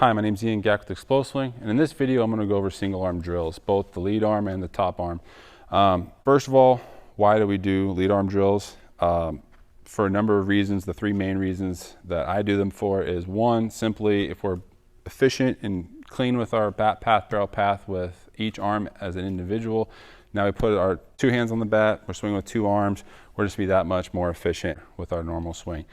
Hi, my name is Ian Gack with Explosive Swing, and in this video I'm going to go over single arm drills, both the lead arm and the top arm. First of all, why do we do lead arm drills? For a number of reasons. The three main reasons that I do them for is, one, simply if we're efficient and clean with our bat path, barrel path with each arm as an individual. Now we put our two hands on the bat, we're swinging with two arms, we're just be that much more efficient with our normal swing.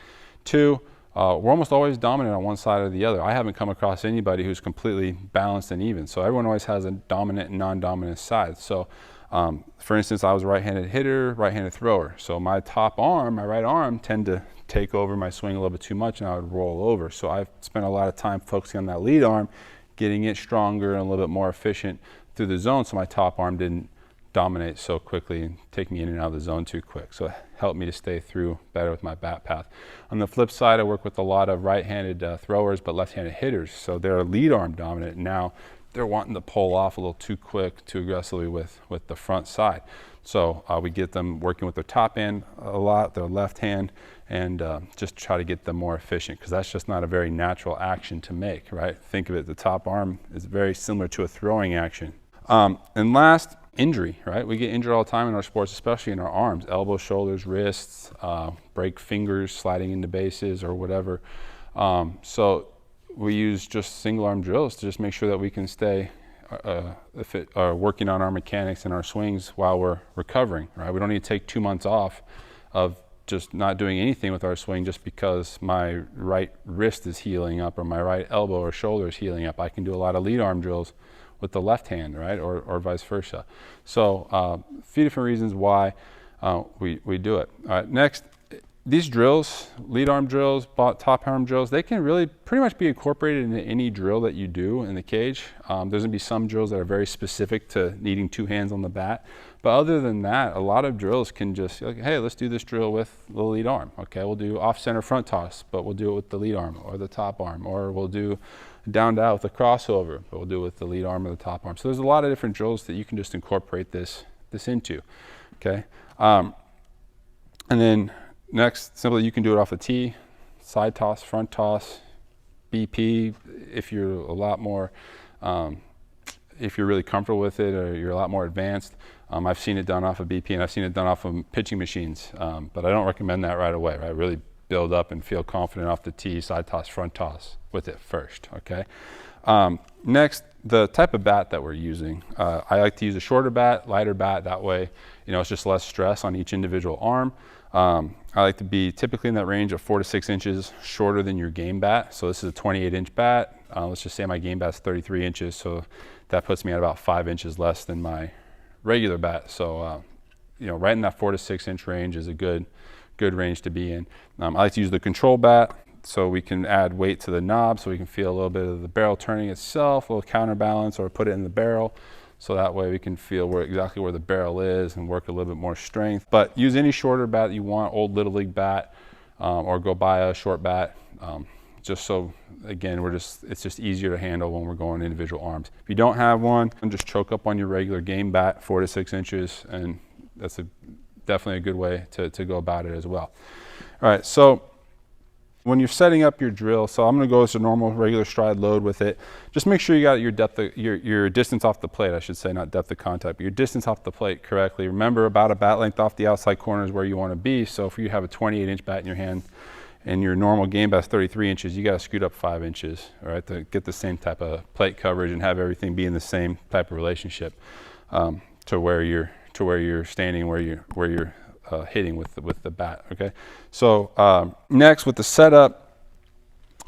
Two, we're almost always dominant on one side or the other. I haven't come across anybody who's completely balanced and even. So everyone always has a dominant and non-dominant side. So for instance, I was a right-handed hitter, right-handed thrower. So my top arm, my right arm, tend to take over my swing a little bit too much and I would roll over. So I've spent a lot of time focusing on that lead arm, getting it stronger and a little bit more efficient through the zone so my top arm didn't dominate so quickly and take me in and out of the zone too quick. So it helped me to stay through better with my bat path. On the flip side, I work with a lot of right-handed throwers but left-handed hitters. So they're lead arm dominant. Now they're wanting to pull off a little too quick, too aggressively with the front side. So we get them working with their top hand a lot, their left hand, and just try to get them more efficient, because that's just not a very natural action to make, right? Think of it, the top arm is very similar to a throwing action. And last, injury, right? We get injured all the time in our sports, especially in our arms, elbows, shoulders, wrists, break fingers, sliding into bases or whatever. So we use just single arm drills to just make sure that we can stay working on our mechanics and our swings while we're recovering, right? We don't need to take 2 months off of just not doing anything with our swing just because my right wrist is healing up or my right elbow or shoulder is healing up. I can do a lot of lead arm drills with the left hand, right, or vice versa. So a few different reasons why we do it. All right, next, these drills, lead arm drills, top arm drills, they can really pretty much be incorporated into any drill that you do in the cage. There's gonna be some drills that are very specific to needing two hands on the bat. But other than that, a lot of drills can just, like, hey, let's do this drill with the lead arm. Okay, we'll do off-center front toss, but we'll do it with the lead arm or the top arm, or we'll do down to out with a crossover, but we'll do it with the lead arm or the top arm. So there's a lot of different drills that you can just incorporate this into, okay? And then next, simply you can do it off a tee, side toss, front toss, BP, if you're a lot more, if you're really comfortable with it or you're a lot more advanced. I've seen it done off of BP and I've seen it done off of pitching machines, but I don't recommend that right away, right? Really build up and feel confident off the tee, side toss, front toss with it first, okay? Next, the type of bat that we're using. I like to use a shorter bat, lighter bat, that way, you know, it's just less stress on each individual arm. I like to be typically in that range of 4 to 6 inches shorter than your game bat. So this is a 28-inch bat. Let's just say my game bat's 33 inches, so that puts me at about 5 inches less than my regular bat. So, you know, right in that 4 to 6 inch range is a good range to be in. I like to use the control bat, so we can add weight to the knob, so we can feel a little bit of the barrel turning itself, a little counterbalance, or put it in the barrel. So that way we can feel exactly where the barrel is and work a little bit more strength. But use any shorter bat you want, old Little League bat, or go buy a short bat. Just so, again, it's just easier to handle when we're going individual arms. If you don't have one, just choke up on your regular game bat, 4 to 6 inches, and that's definitely a good way to go about it as well. All right, so when you're setting up your drill, so I'm going to go as a normal regular stride load with it. Just make sure you got your depth, your distance off the plate, I should say, not depth of contact, but your distance off the plate correctly. Remember, about a bat length off the outside corner is where you want to be. So if you have a 28-inch bat in your hand and your normal game bat's 33 inches, you got to scoot up 5 inches, all right, to get the same type of plate coverage and have everything be in the same type of relationship to where you're standing, where you're hitting with the bat, okay? So next, with the setup,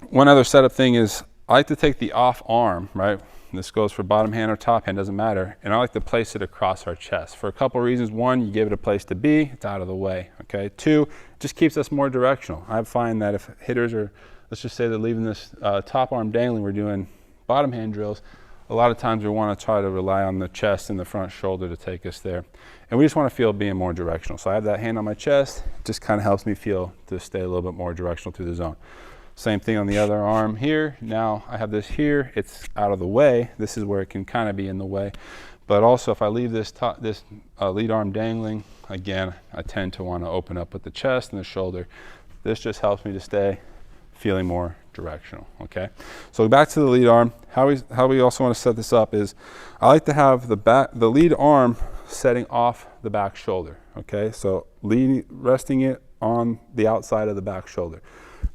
one other setup thing is I like to take the off arm, right? This goes for bottom hand or top hand, doesn't matter. And I like to place it across our chest for a couple of reasons. One, you give it a place to be, it's out of the way, okay? Two, it just keeps us more directional. I find that if hitters are, let's just say they're leaving this top arm dangling, we're doing bottom hand drills, a lot of times we want to try to rely on the chest and the front shoulder to take us there. And we just want to feel being more directional. So I have that hand on my chest, it just kind of helps me feel to stay a little bit more directional through the zone. Same thing on the other arm here. Now I have this here, it's out of the way. This is where it can kind of be in the way. But also if I leave this lead arm dangling, again, I tend to want to open up with the chest and the shoulder. This just helps me to stay feeling more directional, okay? So back to the lead arm. How we also want to set this up is I like to have the lead arm setting off the back shoulder, okay? So resting it on the outside of the back shoulder,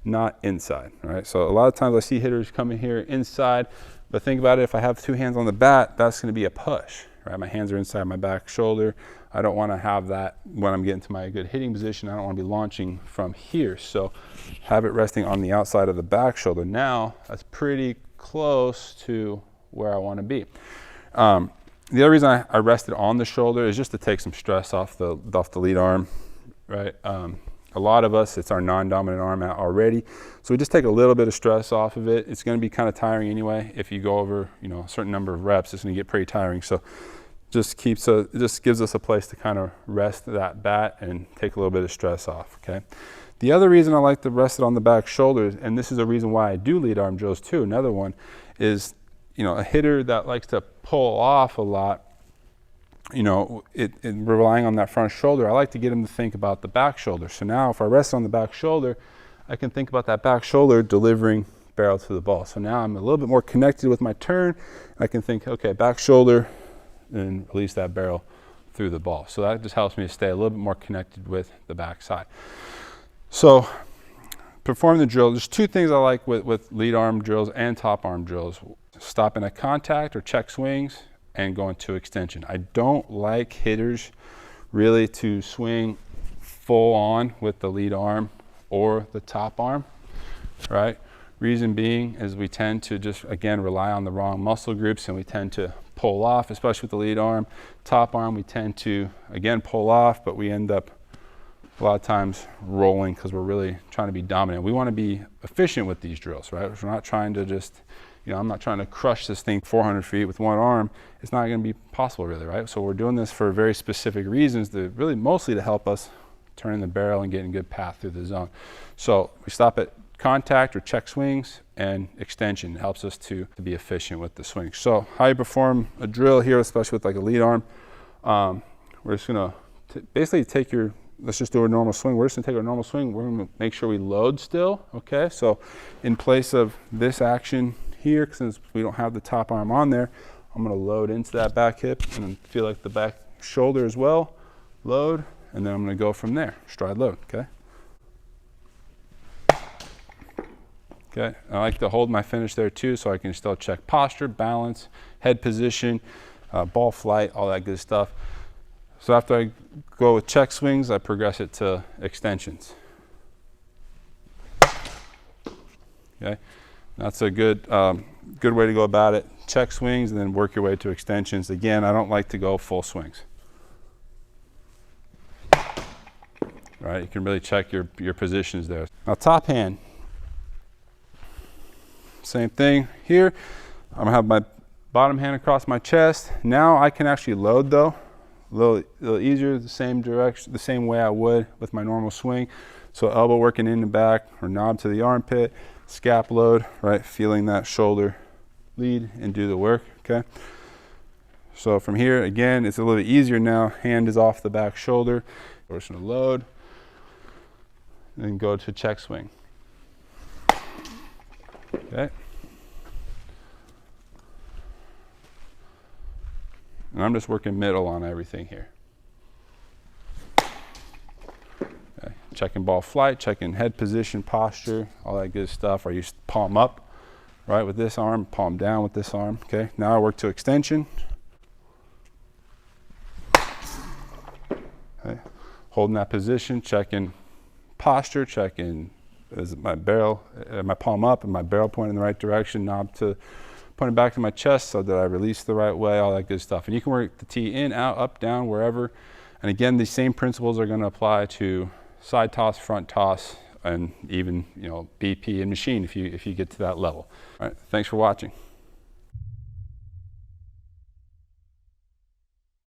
not inside, all right? So a lot of times I see hitters coming here inside, but think about it, if I have two hands on the bat, that's gonna be a push, right? My hands are inside my back shoulder. I don't wanna have that when I'm getting to my good hitting position. I don't wanna be launching from here. So have it resting on the outside of the back shoulder. Now, that's pretty close to where I wanna be. The other reason I rested on the shoulder is just to take some stress off the lead arm, right? A lot of us, it's our non-dominant arm out already. So we just take a little bit of stress off of it. It's gonna be kind of tiring anyway. If you go over, a certain number of reps, it's gonna get pretty tiring. So it just gives us a place to kind of rest that bat and take a little bit of stress off, okay? The other reason I like to rest it on the back shoulders, and this is a reason why I do lead arm drills too, another one, is a hitter that likes to pull off a lot, relying on that front shoulder, I like to get him to think about the back shoulder. So now if I rest on the back shoulder, I can think about that back shoulder delivering barrel to the ball. So now I'm a little bit more connected with my turn. I can think, okay, back shoulder, and release that barrel through the ball. So that just helps me to stay a little bit more connected with the back side. So performing the drill, there's two things I like with lead arm drills and top arm drills. Stopping at contact or check swings and going to extension. I don't like hitters really to swing full on with the lead arm or the top arm, right? Reason being is we tend to just, again, rely on the wrong muscle groups and we tend to pull off, especially with the lead arm. Top arm, we tend to, again, pull off, but we end up a lot of times rolling because we're really trying to be dominant. We want to be efficient with these drills, right? We're not trying to just, I'm not trying to crush this thing 400 feet with one arm. It's not going to be possible really, right? So we're doing this for very specific reasons, really mostly to help us turn the barrel and get a good path through the zone. So we stop at contact or check swings and extension. It helps us to be efficient with the swing. So how you perform a drill here, especially with like a lead arm, we're just going to basically take let's just do a normal swing. We're just gonna take our normal swing. We're gonna make sure we load still, okay? So in place of this action here, since we don't have the top arm on there, I'm gonna load into that back hip and feel like the back shoulder as well, load, and then I'm gonna go from there, stride load, okay? Okay, I like to hold my finish there too, so I can still check posture, balance, head position, ball flight, all that good stuff. So after I go with check swings, I progress it to extensions. Okay, that's a good way to go about it. Check swings and then work your way to extensions. Again, I don't like to go full swings. All right, you can really check your positions there. Now top hand, same thing here. I'm gonna have my bottom hand across my chest. Now I can actually load though. A little easier, the same direction, the same way I would with my normal swing. So elbow working in the back or knob to the armpit, scap load, right? Feeling that shoulder lead and do the work, okay? So from here, again, it's a little bit easier now. Hand is off the back shoulder. We're just gonna load and then go to check swing, okay? And I'm just working middle on everything here. Okay. Checking ball flight, checking head position, posture, all that good stuff. I use palm up, right, with this arm, palm down with this arm. Okay. Now I work to extension. Okay. Holding that position, checking posture, checking is my barrel, my palm up and my barrel pointing in the right direction, knob to pointing back to my chest so that I release the right way, all that good stuff. And you can work the tee in, out, up, down, wherever. And again, these same principles are going to apply to side toss, front toss, and even BP and machine if you get to that level. All right, thanks for watching.